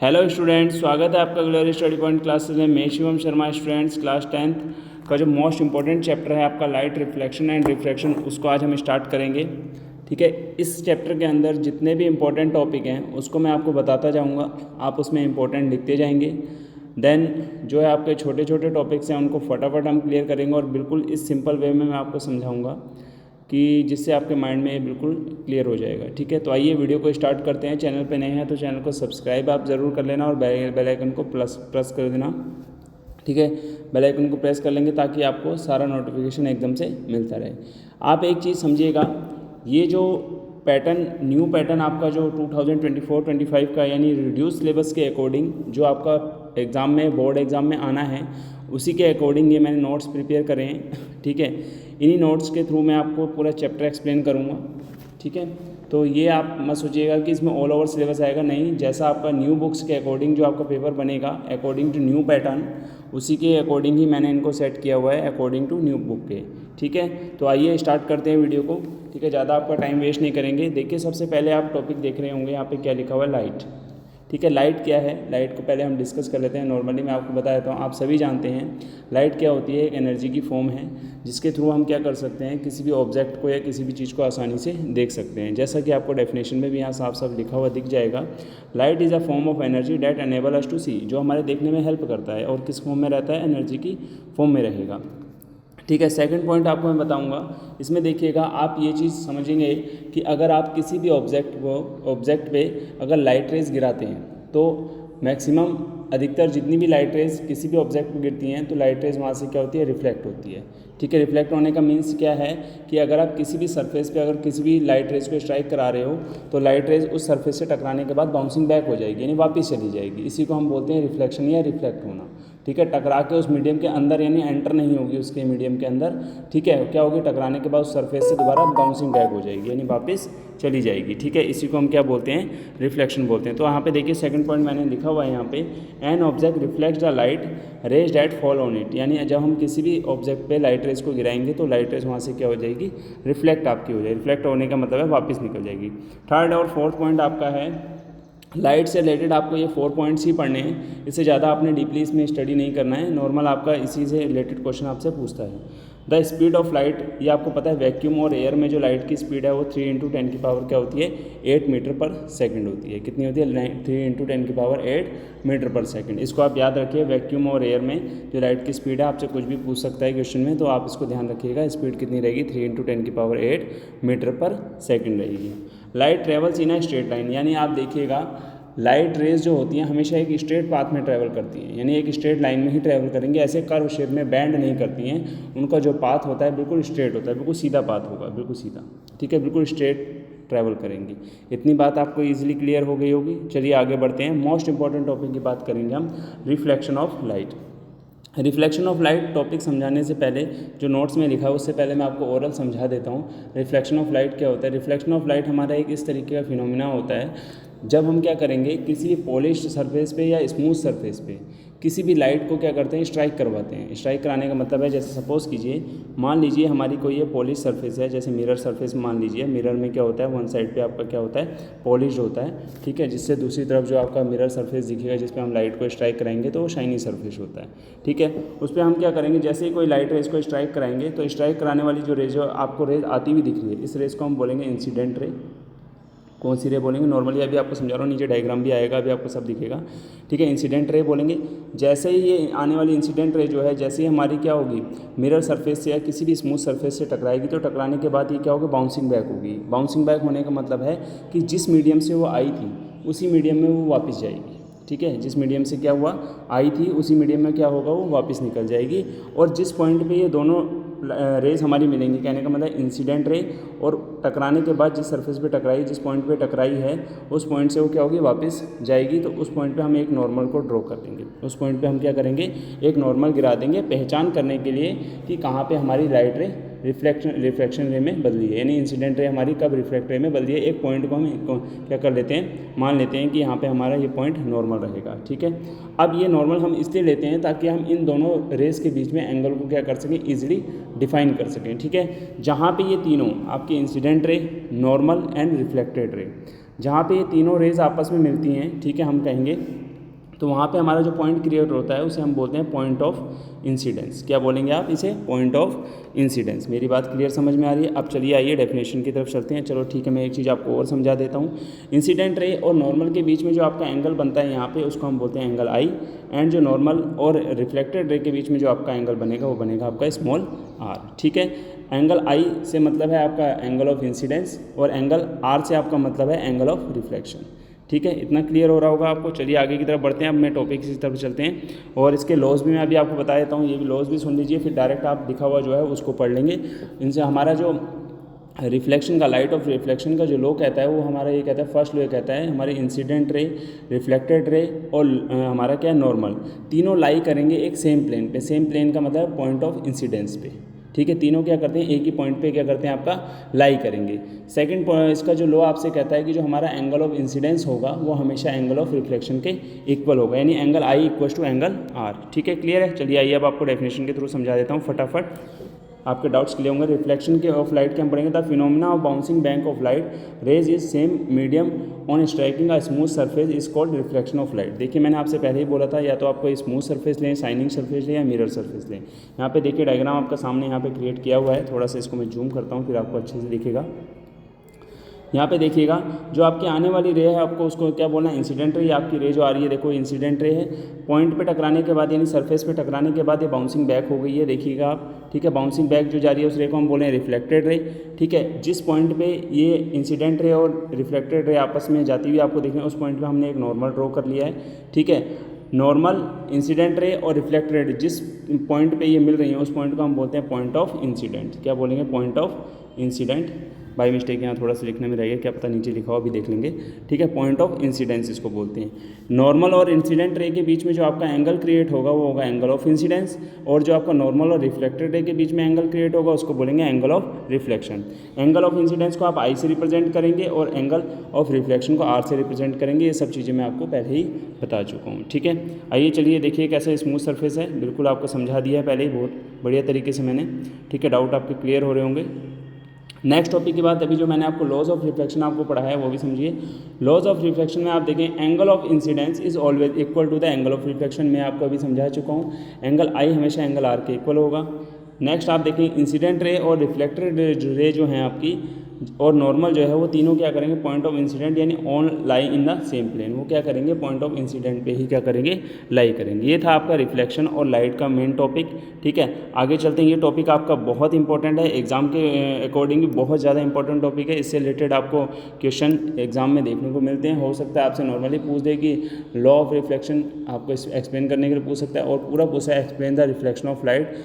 Hello students, स्वागत है आपका ग्लोरी स्टडी पॉइंट क्लासेस में। मैं Shivam Sharma students class 10th का जो मोस्ट इंपॉर्टेंट चैप्टर है आपका लाइट रिफ्लेक्शन एंड रिफ्रैक्शन, उसको आज हम स्टार्ट करेंगे। ठीक है, इस चैप्टर के अंदर जितने भी इंपॉर्टेंट टॉपिक हैं उसको मैं आपको बताता जाऊंगा, आप उसमें इंपॉर्टेंट लिखते जाएंगे। देन जो है आपके छोटे छोटे टॉपिक्स हैं उनको फटाफट हम क्लियर करेंगे और बिल्कुल इस सिंपल वे में मैं आपको समझाऊँगा कि जिससे आपके माइंड में ये बिल्कुल क्लियर हो जाएगा। ठीक है, तो आइए वीडियो को स्टार्ट करते हैं। चैनल पे नए हैं तो चैनल को सब्सक्राइब आप ज़रूर कर लेना और बेल आइकन को प्रेस कर देना। ठीक है, बेल आइकन को प्रेस कर लेंगे ताकि आपको सारा नोटिफिकेशन एकदम से मिलता रहे। आप एक चीज़ समझिएगा, ये जो पैटर्न न्यू पैटर्न आपका जो 2024-25 का यानी रिड्यूस सिलेबस के अकॉर्डिंग जो आपका एग्ज़ाम में बोर्ड एग्ज़ाम में आना है उसी के अकॉर्डिंग ये मैंने नोट्स प्रिपेयर करे हैं। ठीक है, इन्हीं नोट्स के थ्रू मैं आपको पूरा चैप्टर एक्सप्लेन करूँगा। ठीक है, तो ये आप मत सोचिएगा कि इसमें ऑल ओवर सिलेबस आएगा, नहीं। जैसा आपका न्यू बुक्स के अकॉर्डिंग जो आपका पेपर बनेगा अकॉर्डिंग टू न्यू पैटर्न, उसी के अकॉर्डिंग ही मैंने इनको सेट किया हुआ है अकॉर्डिंग टू न्यू बुक के। ठीक है, तो आइए स्टार्ट करते हैं वीडियो को। ठीक है, ज़्यादा आपका टाइम वेस्ट नहीं करेंगे। देखिए, सबसे पहले आप टॉपिक देख रहे होंगे यहाँ पे क्या लिखा हुआ है, लाइट। ठीक है, लाइट क्या है, लाइट को पहले हम डिस्कस कर लेते हैं। नॉर्मली मैं आपको बता देता हूँ, आप सभी जानते हैं लाइट क्या होती है। एक एनर्जी की फॉर्म है जिसके थ्रू हम क्या कर सकते हैं, किसी भी ऑब्जेक्ट को या किसी भी चीज़ को आसानी से देख सकते हैं। जैसा कि आपको डेफिनेशन में भी यहाँ साफ साफ लिखा हुआ दिख जाएगा, light is a form of energy that enable us to see, जो हमारे देखने में हेल्प करता है। और किस फॉर्म में रहता है, एनर्जी की फॉर्म में रहेगा। ठीक है, सेकंड पॉइंट आपको मैं बताऊंगा। इसमें देखिएगा, आप ये चीज़ समझेंगे कि अगर आप किसी भी ऑब्जेक्ट पे अगर लाइट रेज गिराते हैं तो मैक्सिमम अधिकतर जितनी भी लाइट रेज किसी भी ऑब्जेक्ट पर गिरती हैं तो लाइट रेज वहाँ से क्या होती है, रिफ्लेक्ट होती है। ठीक है, रिफ्लेक्ट होने का मीन्स क्या है कि अगर आप किसी भी सरफेस पे अगर किसी भी लाइट रेज को स्ट्राइक करा रहे हो तो लाइट रेज उस सरफेस से टकराने के बाद बाउंसिंग बैक हो जाएगी, यानी वापस चली जाएगी। इसी को हम बोलते हैं रिफ्लेक्शन या रिफ्लेक्ट होना। ठीक है, टकरा के उस मीडियम के अंदर यानी एंटर नहीं होगी उसके मीडियम के अंदर। ठीक है, क्या होगी, टकराने के बाद उस सरफेस से दोबारा बाउंसिंग बैक हो जाएगी यानी वापस चली जाएगी। ठीक है, इसी को हम क्या बोलते हैं, रिफ्लेक्शन बोलते हैं। तो यहाँ पे देखिए सेकंड पॉइंट मैंने लिखा हुआ है यहाँ पे, an object reflects the light raise that fall on it, यानी जब हम किसी भी ऑब्जेक्ट पे लाइट रेज को गिराएंगे तो लाइट रेज वहाँ से क्या हो जाएगी, रिफ्लेक्ट आपकी हो जाएगी। रिफ्लेक्ट होने का मतलब है वापस निकल जाएगी। थर्ड और फोर्थ पॉइंट आपका है, लाइट से रिलेटेड आपको ये 4 पॉइंट्स ही पढ़ने हैं, इससे ज़्यादा आपने डीपली इसमें स्टडी नहीं करना है। नॉर्मल आपका इसी से रिलेटेड क्वेश्चन आपसे पूछता है। द स्पीड ऑफ लाइट, ये आपको पता है वैक्यूम और एयर में जो लाइट की स्पीड है वो 3 × 10 की पावर क्या होती है, 8 मीटर पर सेकंड होती है। कितनी होती है, 3 × 10 की पावर 8 मीटर पर सेकंड। इसको आप याद रखिए, वैक्यूम और एयर में जो लाइट की स्पीड है, आपसे कुछ भी पूछ सकता है क्वेश्चन में, तो आप इसको ध्यान रखिएगा। स्पीड कितनी रहेगी, 3 × 10 की पावर 8 मीटर पर सेकेंड रहेगी। Light travels in a straight line, यानी आप देखिएगा लाइट रेज जो होती हैं हमेशा एक स्ट्रेट पाथ में ट्रैवल करती हैं, यानी एक स्ट्रेट लाइन में ही ट्रैवल करेंगे, ऐसे कर्व शेप में बैंड नहीं करती हैं। उनका जो पाथ होता है बिल्कुल स्ट्रेट होता है, बिल्कुल सीधा पाथ होगा, बिल्कुल सीधा। ठीक है, बिल्कुल स्ट्रेट ट्रैवल करेंगी। इतनी बात आपको ईजिली क्लियर हो गई होगी। चलिए आगे बढ़ते हैं, मोस्ट इंपॉर्टेंट टॉपिक की बात करेंगे हम, reflection of light. Reflection of light topic समझाने से पहले जो नोट्स में लिखा है उससे पहले मैं आपको ओरल समझा देता हूँ। रिफ्लेक्शन ऑफ लाइट क्या होता है। रिफ्लेक्शन ऑफ लाइट हमारा एक इस तरीके का फिनोमिना होता है, जब हम क्या करेंगे, किसी भी पॉलिश्ड सरफेस पे या स्मूथ सरफेस पे किसी भी लाइट को क्या करते हैं, स्ट्राइक करवाते हैं। स्ट्राइक कराने का मतलब है, जैसे सपोज़ कीजिए, मान लीजिए हमारी कोई ये पॉलिश सरफेस है, जैसे मिरर सरफेस मान लीजिए। मिरर में क्या होता है, वन साइड पे आपका क्या होता है, पॉलिश्ड होता है। ठीक है, जिससे दूसरी तरफ जो आपका मिरर सरफेस दिखेगा जिस पे हम लाइट को स्ट्राइक कराएंगे तो वो शाइनी सरफेस होता है। ठीक है, उस पर हम क्या करेंगे, जैसे ही कोई लाइट रेज को स्ट्राइक कराएंगे तो स्ट्राइक कराने वाली जो रेज आपको रेज आती हुई दिख रही है, इस रेज को हम बोलेंगे इंसिडेंट रे। कौन सी रे बोलेंगे, नॉर्मली अभी आपको समझा रहा हूँ, नीचे डायग्राम भी आएगा, अभी आपको सब दिखेगा। ठीक है, इंसिडेंट रे बोलेंगे। जैसे ही ये आने वाली इंसिडेंट रे जो है, जैसे ही हमारी क्या होगी, मिरर सरफेस से या किसी भी स्मूथ सरफेस से टकराएगी तो टकराने के बाद ये क्या होगा, बाउंसिंग बैक होगी। बाउंसिंग बैक होने का मतलब है कि जिस मीडियम से वो आई थी उसी मीडियम में वो वापस जाएगी। ठीक है, जिस मीडियम से क्या हुआ, आई थी, उसी मीडियम में क्या होगा, वो वापस निकल जाएगी। और जिस पॉइंट पे ये दोनों रेज हमारी मिलेंगी, कहने का मतलब इंसिडेंट रे और टकराने के बाद जिस सरफेस पे टकराई, जिस पॉइंट पे टकराई है उस पॉइंट से वो क्या होगी, वापस जाएगी। तो उस पॉइंट पे हम एक नॉर्मल को ड्रॉ कर देंगे। उस पॉइंट पे हम क्या करेंगे, एक नॉर्मल गिरा देंगे, पहचान करने के लिए कि कहाँ पे हमारी लाइट रे रिफ्लेक्शन रे में बदली है, यानी इंसिडेंट रे हमारी कब रिफ्लेक्ट रे में बदली है। एक पॉइंट को हम क्या कर लेते हैं, मान लेते हैं कि यहाँ पे हमारा ये पॉइंट नॉर्मल रहेगा, ठीक है। अब ये नॉर्मल हम इसलिए लेते हैं ताकि हम इन दोनों रेस के बीच में एंगल को क्या कर सकें, ईजिली डिफाइन कर सकें, ठीक है। जहाँ पे ये तीनों आपके incident ray, normal and reflected ray, जहाँ पे ये तीनों रेज आपस में मिलती हैं, ठीक है, हम कहेंगे तो वहाँ पे हमारा जो पॉइंट क्रिएट होता है उसे हम बोलते हैं पॉइंट ऑफ इंसिडेंस। क्या बोलेंगे आप इसे, पॉइंट ऑफ इंसिडेंस। मेरी बात क्लियर समझ में आ रही है। अब चलिए आइए डेफिनेशन की तरफ चलते हैं। चलो ठीक है, मैं एक चीज़ आपको और समझा देता हूँ। इंसिडेंट रे और नॉर्मल के बीच में जो आपका एंगल बनता है यहाँ पे, उसको हम बोलते हैं एंगल आई, एंड जो नॉर्मल और रिफ्लेक्टेड रे के बीच में जो आपका एंगल बनेगा वो बनेगा आपका स्मॉल आर, ठीक है। एंगल आई से मतलब है आपका एंगल ऑफ इंसिडेंस, और एंगल आर से आपका मतलब है एंगल ऑफ रिफ्लेक्शन, ठीक है। इतना क्लियर हो रहा होगा आपको। चलिए आगे की तरफ बढ़ते हैं। अब मैं टॉपिक की तरफ चलते हैं, और इसके लॉज भी मैं अभी आपको बता देता हूँ। ये भी लॉज भी सुन लीजिए, फिर डायरेक्ट आप लिखा हुआ जो है उसको पढ़ लेंगे। इनसे हमारा जो रिफ्लेक्शन का, लाइट ऑफ रिफ्लेक्शन का जो लॉ कहता है वो हमारा ये कहता है, फर्स्ट लॉ ये कहता है हमारे इंसिडेंट रे, रिफ्लेक्टेड रे और हमारा क्या है नॉर्मल, तीनों लाई करेंगे एक सेम प्लेन पे। सेम प्लेन का मतलब पॉइंट ऑफ इंसिडेंस पे, ठीक है। तीनों क्या करते हैं, एक ही पॉइंट पे क्या करते हैं, आपका लाई करेंगे। सेकंड इसका जो लॉ आपसे कहता है कि जो हमारा एंगल ऑफ इंसिडेंस होगा वो हमेशा एंगल ऑफ रिफ्लेक्शन के इक्वल होगा, यानी angle I equal to angle R, ठीक है। क्लियर है। चलिए आइए अब आपको डेफिनेशन के थ्रू समझा देता हूँ फटाफट, आपके डाउट्स क्लियर होंगे। रिफ्लेक्शन के ऑफ लाइट के हम पढ़ेंगे। The phenomena of bouncing bank of light rays is same medium on striking a smooth surface is called reflection of light. देखिए मैंने आपसे पहले ही बोला था, या तो आपको स्मूथ सरफेस लें, शाइनिंग सरफेस लें, या मिरर सरफेस लें। यहाँ पे देखिए डायग्राम आपका सामने यहाँ पे क्रिएट किया हुआ है, थोड़ा सा इसको मैं जूम करता हूँ फिर आपको अच्छे से दिखेगा। यहाँ पे देखिएगा जो आपकी आने वाली रे है, आपको उसको क्या बोलना है, इंसिडेंट रे। आपकी रे जो आ रही है, देखो इंसिडेंट रे है, पॉइंट पे टकराने के बाद यानी सरफेस पे टकराने के बाद ये बाउंसिंग बैक हो गई है, देखिएगा आप, ठीक है। बाउंसिंग बैक जो जा रही है उस रे को हम बोले रिफ्लेक्टेड रे, ठीक है। जिस पॉइंट पे ये इंसिडेंट रे और रिफ्लेक्टेड रे आपस में जाती हुई आपको देखें, उस पॉइंट पर हमने एक नॉर्मल ड्रॉ कर लिया है, ठीक है। नॉर्मल, इंसिडेंट रे और रिफ्लेक्टेड रे जिस पॉइंट पे ये मिल रही है उस पॉइंट को हम बोलते हैं पॉइंट ऑफ इंसिडेंट। क्या बोलेंगे, point of incident. By mistake यहाँ थोड़ा सा लिखने में रह गया, क्या पता नीचे लिखा हो, अभी देख लेंगे, ठीक है। पॉइंट ऑफ इंसिडेंस इसको बोलते हैं। नॉर्मल और इंसिडेंट रे के बीच में जो आपका एंगल क्रिएट होगा वो होगा एंगल ऑफ इंसिडेंस, और जो आपका नॉर्मल और रिफ्लेक्टेड रे के बीच में एंगल क्रिएट होगा उसको बोलेंगे angle of reflection. Angle of incidence को आप आई से रिप्रेजेंट करेंगे और एंगल ऑफ रिफ्लेक्शन को आर से रिप्रेजेंट करेंगे। ये सब चीज़ें मैं आपको पहले ही बता चुका हूँ, ठीक है। आइए चलिए देखिए कैसा स्मूथ सरफेस है, बिल्कुल आपको समझा दिया है पहले ही बहुत बढ़िया तरीके से मैंने, ठीक है। डाउट आपके क्लियर हो रहे होंगे। नेक्स्ट टॉपिक की बात, अभी जो मैंने आपको लॉज ऑफ रिफ्लेक्शन आपको पढ़ा है वो भी समझिए। लॉज ऑफ रिफ्लेक्शन में आप देखें, angle of incidence is always equal to the angle of reflection. मैं आपको अभी समझा चुका हूँ, एंगल आई हमेशा एंगल आर के इक्वल होगा। नेक्स्ट आप देखें, इंसिडेंट रे और रिफ्लेक्टेड रे जो हैं आपकी और नॉर्मल जो है वो तीनों क्या करेंगे, पॉइंट ऑफ इंसिडेंट यानी on lie in the same plane, वो क्या करेंगे, पॉइंट ऑफ इंसिडेंट पे ही क्या करेंगे, लाई करेंगे। ये था आपका रिफ्लेक्शन और लाइट का मेन टॉपिक, ठीक है। आगे चलते हैं, ये टॉपिक आपका बहुत इंपॉर्टेंट है, एग्जाम के अकॉर्डिंग भी बहुत ज़्यादा इंपॉर्टेंट टॉपिक है। इससे रिलेटेड आपको क्वेश्चन एग्जाम में देखने को मिलते हैं। हो सकता है आपसे नॉर्मली पूछ दे कि लॉ ऑफ रिफ्लेक्शन आपको एक्सप्लेन करने के लिए पूछ सकता है, और पूरा पूछा है explain the reflection of light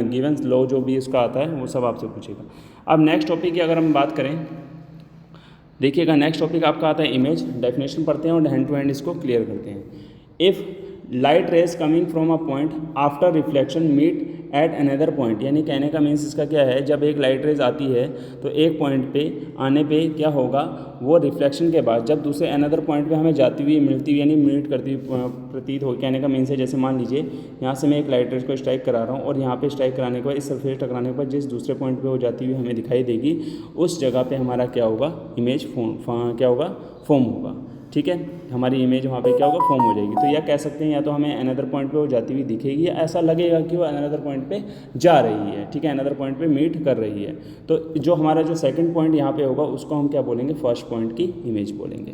given law, जो भी इसका आता है वो सब आपसे पूछेगा। अब नेक्स्ट टॉपिक की अगर हम बात करें, देखिएगा नेक्स्ट टॉपिक आपका आता है इमेज। डेफिनेशन पढ़ते हैं और हैंड टू हैंड इसको क्लियर करते हैं। If light rays coming from a point after reflection meet at another point, यानी कहने का मीन्स इसका क्या है, जब एक लाइट रेज आती है तो एक पॉइंट पे आने पे क्या होगा, वो रिफ्लेक्शन के बाद जब दूसरे अनदर पॉइंट पे हमें जाती हुई, मिलती हुई यानी मीट करती हुई प्रतीत हो, कहने का मीन्स है जैसे मान लीजिए यहाँ से मैं एक लाइट रेज को स्ट्राइक करा रहा हूँ और यहाँ पे स्ट्राइक कराने के बाद इस सरफेस टकराने के बाद जिस दूसरे पॉइंट पे वो जाती हुई हमें दिखाई देगी, उस जगह पे हमारा क्या होगा, इमेज क्या होगा, फॉर्म होगा, ठीक है। हमारी इमेज वहाँ पे क्या होगा, फॉर्म हो जाएगी। तो यह कह सकते हैं या तो हमें अनदर पॉइंट पे वो जाती हुई दिखेगी, या ऐसा लगेगा कि वो अनदर पॉइंट पे जा रही है, ठीक है, अनदर पॉइंट पे मीट कर रही है। तो जो हमारा जो सेकंड पॉइंट यहाँ पे होगा उसको हम क्या बोलेंगे, फर्स्ट पॉइंट की इमेज बोलेंगे,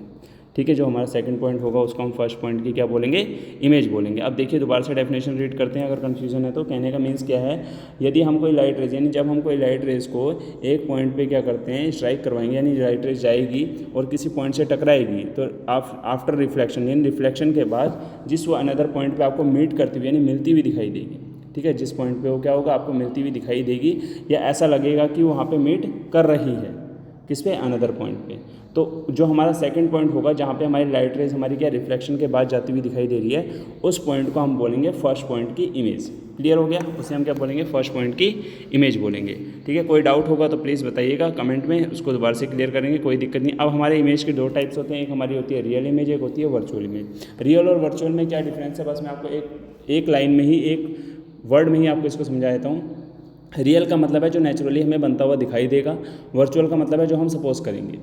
ठीक है। जो हमारा सेकंड पॉइंट होगा उसको हम फर्स्ट पॉइंट की क्या बोलेंगे, इमेज बोलेंगे। अब देखिए दोबारा से डेफिनेशन रीड करते हैं, अगर कंफ्यूजन है तो। कहने का मीन्स क्या है, यदि हम कोई लाइट रेज, यानी जब हम कोई लाइट रेज को एक पॉइंट पे क्या करते हैं, स्ट्राइक करवाएंगे, यानी लाइट रेज जाएगी और किसी पॉइंट से टकराएगी, तो आफ्टर रिफ्लेक्शन यानी रिफ्लेक्शन के बाद जिस वो अनदर पॉइंट पर आपको मीट करती हुई यानी मिलती हुई दिखाई देगी, ठीक है। जिस पॉइंट पे वो क्या होगा, आपको मिलती हुई दिखाई देगी, या ऐसा लगेगा कि वहाँ पे मीट कर रही है, किस पे, अनदर पॉइंट पे। तो जो हमारा सेकंड पॉइंट होगा जहाँ पे हमारी लाइट रेज हमारी क्या रिफ्लेक्शन के बाद जाती हुई दिखाई दे रही है, उस पॉइंट को हम बोलेंगे फर्स्ट पॉइंट की इमेज। क्लियर हो गया, उसे हम क्या बोलेंगे, फर्स्ट पॉइंट की इमेज बोलेंगे। ठीक है, कोई डाउट होगा तो प्लीज़ बताइएगा कमेंट में, उसको दोबारा से क्लियर करेंगे, कोई दिक्कत नहीं। अब हमारे इमेज के दो टाइप्स होते हैं, एक हमारी होती है रियल इमेज, एक होती है वर्चुअल इमेज। रियल और वर्चुअल में क्या डिफरेंस है, बस मैं आपको एक लाइन में ही, एक वर्ड में ही आपको इसको समझा देता हूँ। रियल का मतलब है जो नेचुरली हमें बनता हुआ दिखाई देगा, वर्चुअल का मतलब है जो हम सपोज करेंगे।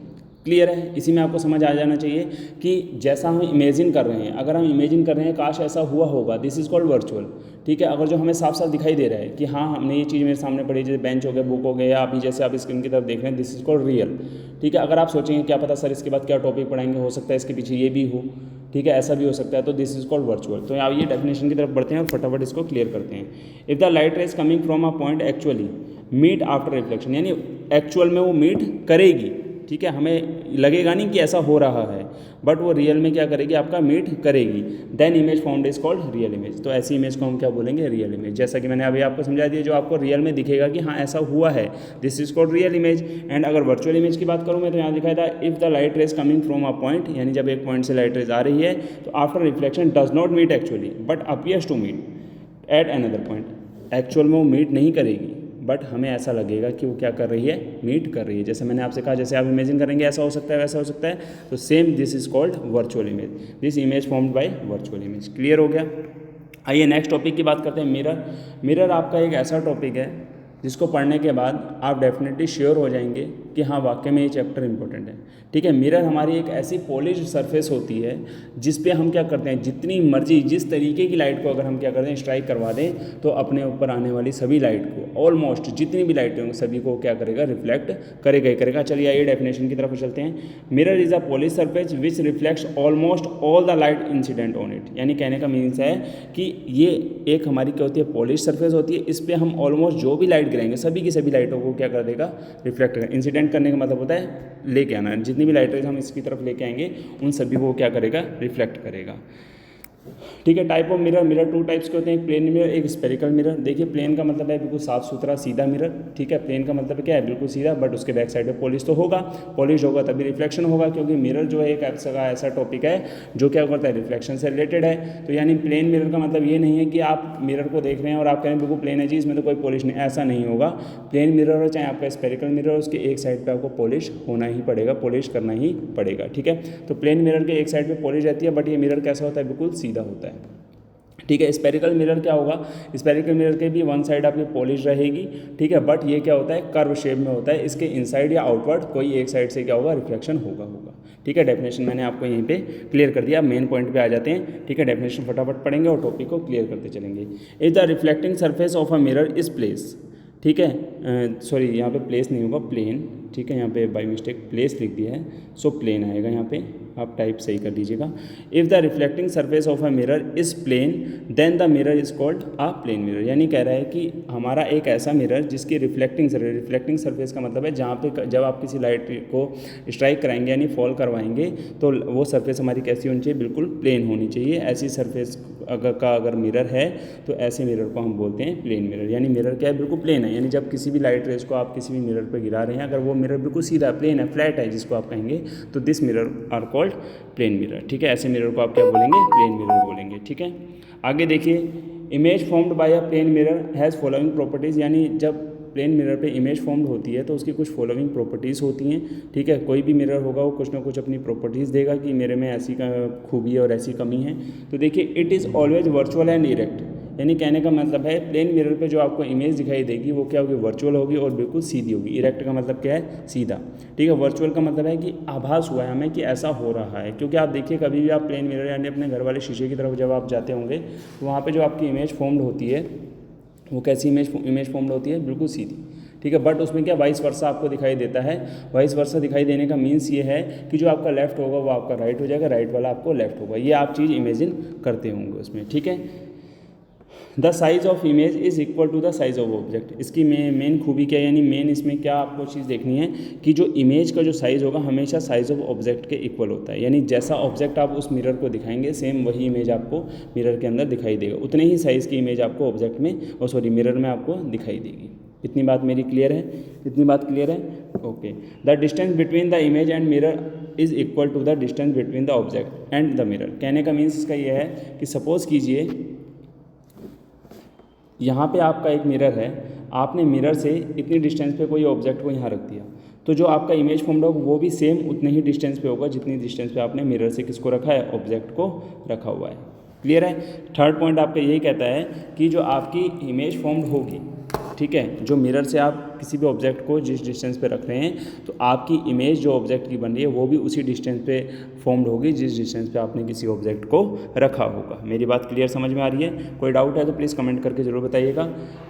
क्लियर है, इसी में आपको समझ आ जाना चाहिए कि जैसा हम इमेजिन कर रहे हैं, अगर हम इमेजिन कर रहे हैं काश ऐसा हुआ होगा, दिस इज़ कॉल्ड वर्चुअल। ठीक है, अगर जो हमें साफ साफ दिखाई दे रहा है कि हाँ हमने ये चीज़ मेरे सामने पड़ी, जैसे बेंच हो गया, बुक हो गया, या अभी जैसे आप स्क्रीन की तरफ देख रहे हैं, दिस इज़ कॉल्ड रियल। ठीक है, अगर आप सोचेंगे क्या पता सर इसके बाद क्या टॉपिक पढ़ाएंगे, हो सकता है इसके पीछे ये भी हो, ठीक है, ऐसा भी हो सकता है, तो दिस इज कॉल्ड वर्चुअल। तो आप ये डेफिनेशन की तरफ बढ़ते हैं और फटाफट इसको क्लियर करते हैं। If the light rays coming from a point actually meet after reflection, यानी एक्चुअल में वो मीट करेगी। ठीक है, हमें लगेगा नहीं कि ऐसा हो रहा है, बट वो रियल में क्या करेगी, आपका मीट करेगी। Then image formed is called real image. तो ऐसी इमेज को हम क्या बोलेंगे, रियल इमेज। जैसा कि मैंने अभी आपको समझा दिया, जो आपको रियल में दिखेगा कि हाँ ऐसा हुआ है, this is called real image. And अगर वर्चुअल इमेज की बात करूँ मैं, तो यहाँ लिखा था if the light rays coming from a point, यानी जब एक पॉइंट से लाइट रेज आ रही है तो after reflection does not meet actually but appears to meet at another point. Actual में वो मीट नहीं करेगी, बट हमें ऐसा लगेगा कि वो क्या कर रही है, मीट कर रही है। जैसे मैंने आपसे कहा, जैसे आप इमेजिन करेंगे ऐसा हो सकता है, वैसा हो सकता है, तो same this is called virtual image. This image formed bye virtual image. Clear हो गया। आइए नेक्स्ट टॉपिक की बात करते हैं, मिरर। मिरर आपका एक ऐसा टॉपिक है जिसको पढ़ने के बाद आप डेफिनेटली श्योर हो जाएंगे कि हाँ वाकई में ये चैप्टर इंपॉर्टेंट है। ठीक है, मिरर हमारी एक ऐसी पॉलिश्ड सरफेस होती है जिस पे हम क्या करते हैं, जितनी मर्जी जिस तरीके की लाइट को अगर हम क्या करते हैं, स्ट्राइक करवा दें, तो अपने ऊपर आने वाली सभी लाइट को, ऑलमोस्ट जितनी भी लाइटें होंगी सभी को क्या करेगा, रिफ्लेक्ट करेगा ही करेगा। चलिए आइए डेफिनेशन की तरफ चलते हैं। Mirror is a polish surface which reflects almost all the light incident on it. यानी कहने का मीन्स है कि ये एक हमारी क्या होती है, पॉलिश सरफेस होती है, इस पर हम ऑलमोस्ट जो भी लाइट गिराएंगे सभी की सभी लाइटों को क्या कर देगा, रिफ्लेक्ट करेगा। इंसिडेंट करने का मतलब होता है लेके आना, जितनी भी लाइट रेज हम इसकी तरफ लेके आएंगे उन सभी को क्या करेगा, रिफ्लेक्ट करेगा। ठीक है, type of mirror, mirror to types के होते हैं, एक प्लेन मिरर, एक स्पेरिकल मिरर। देखिए प्लेन का मतलब है बिल्कुल साफ सुथरा सीधा मिरर। ठीक है, प्लेन का मतलब क्या है, बिल्कुल सीधा, बट उसके बैक साइड पे पॉलिश तो होगा, पॉलिश होगा तभी रिफ्लेक्शन होगा, क्योंकि मिरर जो है एक ऐसा टॉपिक है जो क्या करता है, रिफ्लेक्शन से रिलेटेड है। तो यानी प्लेन मिरर का मतलब ये नहीं है कि आप मिरर को देख रहे हैं और आप कह रहे हैं बिल्कुल प्लेन है जी, इसमें तो कोई पॉलिश नहीं, ऐसा नहीं होगा। प्लेन मिरर हो चाहे आपका स्पेरिकल मिरर हो, उसके एक साइड पर आपको पॉलिश होना ही पड़ेगा, पॉलिश करना ही पड़ेगा। ठीक है, तो प्लेन मिरर के एक साइड पर पॉलिश रहती है, बट ये मिरर कैसा होता है, बिल्कुल सीधा होता है। ठीक है, स्पेरिकल मिरर क्या होगा, स्पेरिकल मिरर के भी वन साइड आपकी पॉलिश रहेगी। ठीक है, बट ये क्या होता है, कर्व शेप में होता है, इसके इनसाइड या आउटवर्ड कोई एक साइड से क्या होगा, रिफ्लेक्शन होगा। ठीक है, डेफिनेशन मैंने आपको यहीं पे क्लियर कर दिया, मेन पॉइंट पे आ जाते हैं। ठीक है, डेफिनेशन फटाफट पढ़ेंगे और टॉपिक को क्लियर करते चलेंगे। Is the reflecting surface of a mirror is place. ठीक है, सॉरी यहाँ पे प्लेस नहीं होगा, प्लेन। ठीक है, यहाँ पे बाई मिस्टेक प्लेस लिख दिया है, सो प्लेन आएगा, यहाँ पे आप टाइप सही कर दीजिएगा। If the reflecting surface of a mirror is plane then the mirror is called a plane mirror. यानी कह रहा है कि हमारा एक ऐसा मिरर जिसकी रिफ्लेक्टिंग सरफेस का मतलब है जहाँ पे जब आप किसी लाइट को स्ट्राइक कराएंगे यानी फॉल करवाएंगे तो वो सरफेस हमारी कैसी होनी चाहिए, बिल्कुल प्लेन होनी चाहिए। ऐसी सरफेस अगर मिरर है तो ऐसे मिरर को हम बोलते हैं प्लेन मिरर। यानी मिरर क्या है, बिल्कुल प्लेन है, यानी जब किसी भी लाइट रेस को आप किसी भी मिरर पर गिरा रहे हैं, अगर वो मिरर बिल्कुल सीधा प्लेन है, फ्लैट है जिसको आप कहेंगे, तो this mirror are called plane mirror. ठीक है, ऐसे मिरर को आप क्या बोलेंगे, प्लेन मिरर बोलेंगे। ठीक है, आगे देखिए, image formed by a plane mirror has following properties. यानी जब प्लेन मिरर पे इमेज फॉर्म्ड होती है तो उसकी कुछ फॉलोइंग प्रॉपर्टीज़ होती हैं। ठीक है, कोई भी मिरर होगा वो कुछ ना कुछ अपनी प्रॉपर्टीज़ देगा कि मेरे में ऐसी खूबी है और ऐसी कमी है। तो देखिए, it is always virtual and erect. यानी कहने का मतलब है प्लेन मिरर पे जो आपको इमेज दिखाई देगी वो क्या होगी, वर्चुअल होगी और बिल्कुल सीधी होगी। इरेक्ट का मतलब क्या है, सीधा। ठीक है, वर्चुअल का मतलब है कि आभास हुआ है हमें कि ऐसा हो रहा है। क्योंकि आप देखिए कभी भी आप प्लेन मिरर यानी अपने घर वाले शीशे की तरफ जब आप जाते होंगे तो वहाँ पर जो आपकी इमेज फॉर्म्ड होती है वो कैसी इमेज फॉर्म्ड होती है, बिल्कुल सीधी। ठीक है, बट उसमें क्या वाइस वर्सा आपको दिखाई देता है। वाइस वर्सा दिखाई देने का मीन्स ये है कि जो आपका लेफ्ट होगा वो आपका राइट हो जाएगा, राइट वाला आपको लेफ्ट होगा। ये आप चीज़ इमेजिन करते होंगे उसमें। ठीक है, the size of image is equal to the size of object. इसकी मेन खूबी क्या है, यानी मेन इसमें क्या आपको चीज़ देखनी है कि जो इमेज का जो साइज़ होगा हमेशा साइज ऑफ ऑब्जेक्ट के इक्वल होता है। यानी जैसा ऑब्जेक्ट आप उस मिरर को दिखाएंगे सेम वही इमेज आपको मिरर के अंदर दिखाई देगा, उतने ही साइज़ की इमेज आपको ऑब्जेक्ट में मिरर में आपको दिखाई देगी। इतनी बात मेरी क्लियर है, इतनी बात क्लियर है, okay. The distance between the image and mirror is equal to the distance between the object and the mirror. कहने का मीन्स इसका ये है कि सपोज़ कीजिए यहाँ पे आपका एक मिरर है, आपने मिरर से इतनी डिस्टेंस पे कोई ऑब्जेक्ट को यहाँ रख दिया, तो जो आपका इमेज फॉर्म्ड होगा वो भी सेम उतने ही डिस्टेंस पे होगा जितनी डिस्टेंस पे आपने मिरर से किसको रखा है, ऑब्जेक्ट को रखा हुआ है। क्लियर है। थर्ड पॉइंट आपका यही कहता है कि जो आपकी इमेज फॉर्म्ड होगी, ठीक है, जो मिरर से आप किसी भी ऑब्जेक्ट को जिस डिस्टेंस पे रख रहे हैं, तो आपकी इमेज जो ऑब्जेक्ट की बन रही है वो भी उसी डिस्टेंस पे फॉर्म्ड होगी जिस डिस्टेंस पे आपने किसी ऑब्जेक्ट को रखा होगा। मेरी बात क्लियर समझ में आ रही है? कोई डाउट है तो प्लीज़ कमेंट करके जरूर बताइएगा।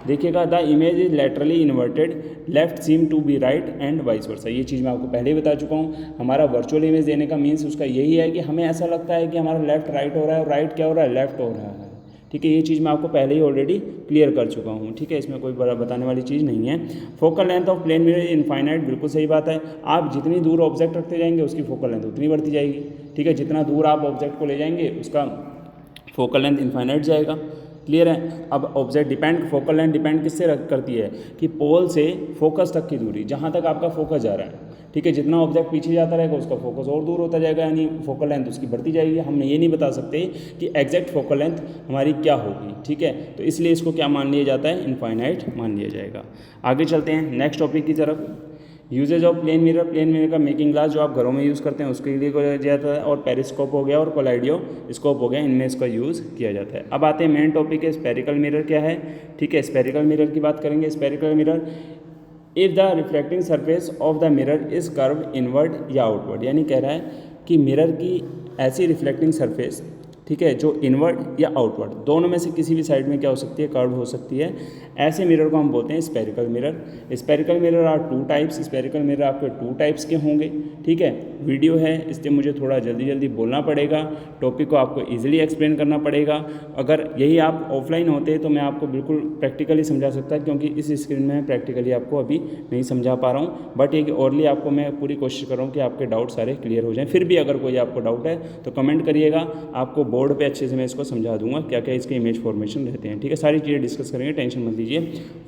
देखिएगा, the image is laterally inverted, left seem to be right and vice versa. ये चीज़ मैं आपको पहले ही बता चुका हूँ। हमारा वर्चुअल इमेज देने का मीन्स उसका यही है कि हमें ऐसा लगता है कि हमारा लेफ्ट राइट हो रहा है और राइट क्या हो रहा है, लेफ्ट हो रहा है। ठीक है, ये चीज़ मैं आपको पहले ही ऑलरेडी क्लियर कर चुका हूँ। ठीक है, इसमें कोई बड़ा बताने वाली चीज़ नहीं है। Focal length of plane mirror infinite, बिल्कुल सही बात है। आप जितनी दूर ऑब्जेक्ट रखते जाएंगे उसकी फोकल लेंथ उतनी बढ़ती जाएगी। ठीक है, जितना दूर आप ऑब्जेक्ट को ले जाएंगे उसका फोकल लेंथ इनफाइनाइट जाएगा। क्लियर है। अब object depend, focal length depend किससे करती है कि पोल से फोकस तक की दूरी, जहाँ तक आपका फोकस जा रहा है। ठीक है, जितना ऑब्जेक्ट पीछे जाता रहेगा उसका फोकस और दूर होता जाएगा, यानी फोकल लेंथ उसकी बढ़ती जाएगी। हम ये नहीं बता सकते कि एग्जैक्ट फोकल लेंथ हमारी क्या होगी। ठीक है, तो इसलिए इसको क्या मान लिया जाता है, इनफाइनाइट मान लिया जाएगा। आगे चलते हैं नेक्स्ट टॉपिक की तरफ। Usages of plane mirror, plane mirror का मेकिंग ग्लास जो आप घरों में यूज़ करते हैं उसके लिए किया जाता है, और पेरिस्कोप हो गया और कोलाइडियो स्कोप हो गया, इनमें इसका यूज़ किया जाता है। अब आते हैं मेन टॉपिक है, स्पेरिकल मिरर क्या है। ठीक है, स्पेरिकल मिरर की बात करेंगे। Spherical mirror, if the reflecting surface of the mirror is curve inward या आउटवर्ड, यानी कह रहा है कि मिरर की ऐसी रिफ्लेक्टिंग सरफेस, ठीक है, जो इनवर्ड या आउटवर्ड दोनों में से किसी भी साइड में क्या हो सकती है, कर्व हो सकती है। ऐसे मिरर को हम बोलते हैं spherical mirror. Spherical mirror are two types, spherical mirror आपके टू टाइप्स के होंगे। ठीक है, वीडियो है इसलिए मुझे थोड़ा जल्दी जल्दी बोलना पड़ेगा, टॉपिक को आपको ईजिली एक्सप्लेन करना पड़ेगा। अगर यही आप ऑफलाइन होते तो मैं आपको बिल्कुल प्रैक्टिकली समझा सकता, क्योंकि इस स्क्रीन में प्रैक्टिकली आपको अभी नहीं समझा पा रहा हूँ, बट एक ओरली आपको मैं पूरी कोशिश कर रहा हूँ कि आपके डाउट सारे क्लियर हो जाएँ। फिर भी अगर कोई आपको डाउट है तो कमेंट करिएगा, आपको बोर्ड पे अच्छे से मैं इसको समझा दूंगा क्या क्या इसके इमेज फॉर्मेशन रहते हैं। ठीक है, सारी चीज़ें डिस्कस करेंगे, टेंशन मत लीजिए।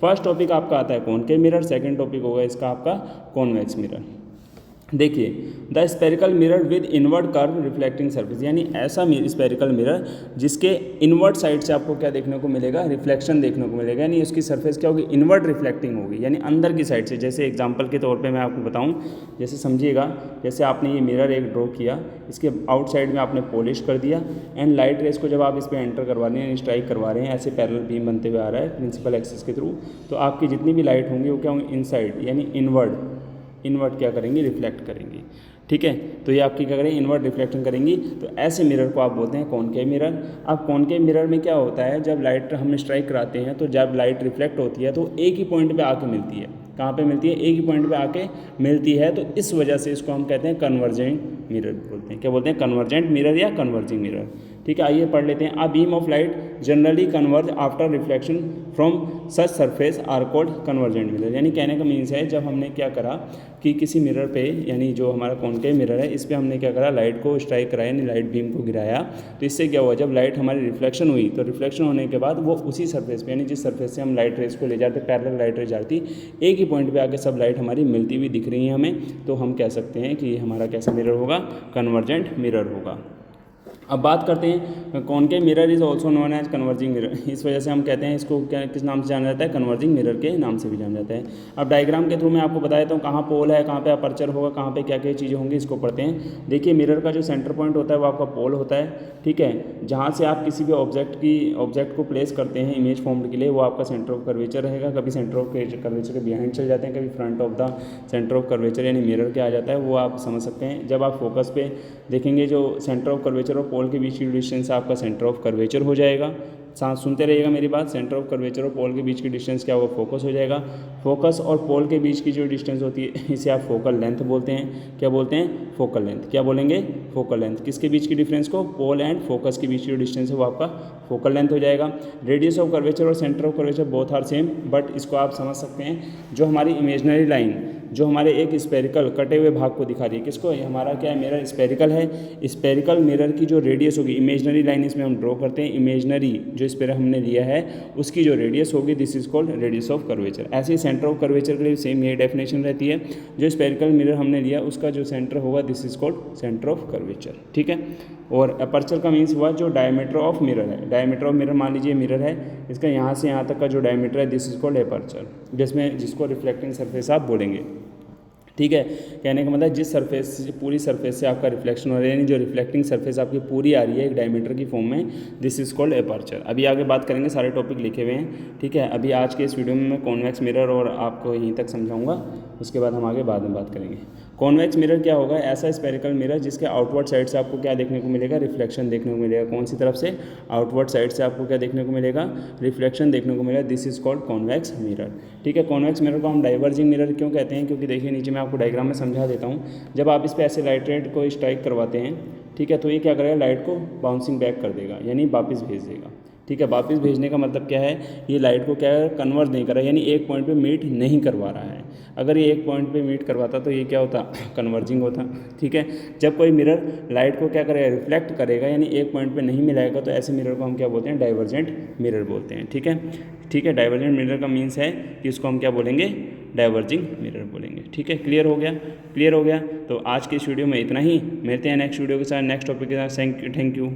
फर्स्ट टॉपिक आपका आता है कॉनकेव मिरर, सेकंड टॉपिक होगा इसका आपका कॉन्वेक्स मिरर। देखिए, the spherical mirror with inward curve reflecting surface, यानी ऐसा स्पेरिकल मिरर जिसके इनवर्ड साइड से आपको क्या देखने को मिलेगा, रिफ्लेक्शन देखने को मिलेगा, यानी उसकी सरफेस क्या होगी, इनवर्ड रिफ्लेक्टिंग होगी, यानी अंदर की साइड से। जैसे एग्जांपल के तौर पे मैं आपको बताऊं, जैसे समझिएगा, जैसे आपने ये मिरर एक ड्रॉ किया, इसके आउटसाइड में आपने पॉलिश कर दिया, एंड लाइट रेस को जब आप इस पर एंटर करवा रहे हैं, स्ट्राइक करवा रहे हैं, ऐसे पैरेलल बीम बनते हुए आ रहा है प्रिंसिपल एक्सिस के थ्रू, तो आपकी जितनी भी लाइट होंगी वो क्या होंगी, इनसाइड यानी इनवर्ड क्या करेंगी, रिफ्लेक्ट करेंगी। ठीक है, तो ये आपकी क्या करेंगी, इनवर्ड रिफ्लेक्शन करेंगी। तो ऐसे मिरर को आप बोलते हैं कॉनकेव मिरर। अब कॉनकेव मिरर में क्या होता है, जब लाइट हम स्ट्राइक कराते हैं तो जब लाइट रिफ्लेक्ट होती है तो एक ही पॉइंट पे आके मिलती है। कहाँ पे मिलती है, एक ही पॉइंट पे आके मिलती है। तो इस वजह से इसको हम कहते हैं कन्वर्जेंट मिरर बोलते हैं। क्या बोलते हैं, कन्वर्जेंट मिरर या कन्वर्जिंग मिरर। ठीक है, आइए पढ़ लेते हैं। A beam of light generally converge after reflection from such surface are called convergent mirror, यानी कहने का मीन्स है जब हमने क्या करा कि किसी मिरर पे, यानी जो हमारा कॉनकेव मिरर है, इस पर हमने क्या करा, लाइट को स्ट्राइक कराया, यानी लाइट बीम को गिराया, तो इससे क्या हुआ, जब लाइट हमारी रिफ्लेक्शन हुई तो रिफ्लेक्शन होने के बाद वो उसी सरफेस पे, यानी जिस सरफेस से हम लाइट रेस को ले जाते, पैरेलल लाइट रेस जाती, एक ही पॉइंट पे आके सब लाइट हमारी मिलती हुई दिख रही है हमें, तो हम कह सकते हैं कि ये हमारा कैसा मिरर होगा, कन्वर्जेंट मिरर होगा। अब बात करते हैं concave mirror is also known as converging mirror, इस वजह से हम कहते हैं इसको क्या, किस नाम से जाना जाता है, कन्वर्जिंग मिरर के नाम से भी जाना जाता है। अब डायग्राम के थ्रू मैं आपको बता देता हूँ कहाँ पोल है, कहाँ पे अपर्चर होगा, कहाँ पे क्या क्या चीज़ें होंगी, इसको पढ़ते हैं। देखिए, मिरर का जो सेंटर पॉइंट होता है वो आपका पोल होता है। ठीक है, जहाँ से आप किसी भी ऑब्जेक्ट को प्लेस करते हैं इमेज फॉर्म के लिए, वो आपका सेंटर ऑफ कर्वेचर रहेगा। कभी सेंटर ऑफ कर्वेचर के बिहाइंड चल जाते हैं, कभी front of the centre of curvature यानी मिरर के आ जाता है, वो आप समझ सकते हैं। जब आप फोकस पे देखेंगे, जो सेंटर ऑफ कर्वेचर और पोल के बीच की डिस्टेंस आपका सेंटर ऑफ कर्वेचर हो जाएगा। साथ सुनते रहिएगा मेरी बात, सेंटर ऑफ कर्वेचर और पोल के बीच की डिस्टेंस क्या होगा, फोकस हो जाएगा। फोकस और पोल के बीच की जो डिस्टेंस होती है इसे आप फोकल लेंथ बोलते हैं। क्या बोलते हैं, फोकल लेंथ। क्या बोलेंगे, फोकल लेंथ। किसके बीच की डिफरेंस को, पोल एंड फोकस के बीच की जो डिस्टेंस है वो आपका फोकल लेंथ हो जाएगा। रेडियस ऑफ कर्वेचर और centre of curvature both are same, but इसको आप समझ सकते हैं, जो हमारी इमेजनरी लाइन जो हमारे एक स्पेरिकल कटे हुए भाग को दिखा रही है। किसको? ये हमारा क्या है, मिरर स्पेरिकल है। स्पेरिकल मिरर की जो रेडियस होगी, इमेजनरी लाइन इसमें हम ड्रॉ करते हैं, इमेजनरी जो स्पेयर हमने लिया है उसकी जो रेडियस होगी this is called radius of curvature. ऐसे ही सेंटर ऑफ कर्वेचर के लिए सेम यही डेफिनेशन रहती है, जो स्पेरिकल मिरर हमने लिया उसका जो सेंटर होगा this is called centre of curvature. ठीक है। और अपर्चर का मीन्स हुआ जो डायमीटर ऑफ मिरर है। डायमीटर ऑफ मिरर मान लीजिए मिरर है, इसका यहाँ से यहाँ तक का जो डायमीटर है दिस इज कॉल्ड अपर्चर, जिसको रिफ्लेक्टिंग सरफेस आप बोलेंगे। ठीक है। कहने का मतलब जिस सरफेस से, पूरी सरफेस से आपका रिफ्लेक्शन हो रहा है, यानी जो रिफ्लेक्टिंग सरफेस आपकी पूरी आ रही है एक डायमीटर की फॉर्म में, दिस इज कॉल्ड अपर्चर। अभी आगे बात करेंगे, सारे टॉपिक लिखे हुए हैं। ठीक है। अभी आज के इस वीडियो में मैं कॉन्वेक्स मिरर और आपको यहीं तक समझाऊंगा, उसके बाद हम आगे बाद में बात करेंगे। कॉन्वेक्स मिरर क्या होगा? ऐसा स्पेरिकल मिरर जिसके आउटवर्ड साइड से आपको क्या देखने को मिलेगा? रिफ्लेक्शन देखने को मिलेगा। कौन सी तरफ से? आउटवर्ड साइड से आपको क्या देखने को मिलेगा? रिफ्लेक्शन देखने को मिलेगा। This is called convex mirror. ठीक है। कॉन्वेक्स मिरर को हम डाइवर्जिंग मिरर क्यों कहते हैं? क्योंकि देखिए नीचे मैं आपको डायग्राम में समझा देता हूँ। जब आप इस पर ऐसे लाइट रेड को स्ट्राइक करवाते हैं, ठीक है, तो ये क्या करेगा? लाइट को बाउंसिंग बैक कर देगा, यानी वापस भेज देगा। ठीक है। वापस भेजने का मतलब क्या है? ये लाइट को क्या कन्वर्ट नहीं कर रहा है, यानी एक पॉइंट पे मीट नहीं करवा रहा है। अगर ये एक पॉइंट पे मीट करवाता तो ये क्या होता? कन्वर्जिंग होता। ठीक है। जब कोई मिरर लाइट को क्या करेगा? रिफ्लेक्ट करेगा, यानी एक पॉइंट पे नहीं मिलाएगा, तो ऐसे मिरर को हम क्या बोलते हैं? डाइवर्जेंट मिरर बोलते हैं। ठीक है। ठीक है। डाइवर्जेंट मिरर का मीन्स है कि उसको हम क्या बोलेंगे? डाइवर्जिंग मिरर बोलेंगे। ठीक है। क्लियर हो गया? क्लियर हो गया। तो आज के इस वीडियो में इतना ही, मिलते हैं नेक्स्ट वीडियो के साथ, नेक्स्ट टॉपिक के साथ। Thank you.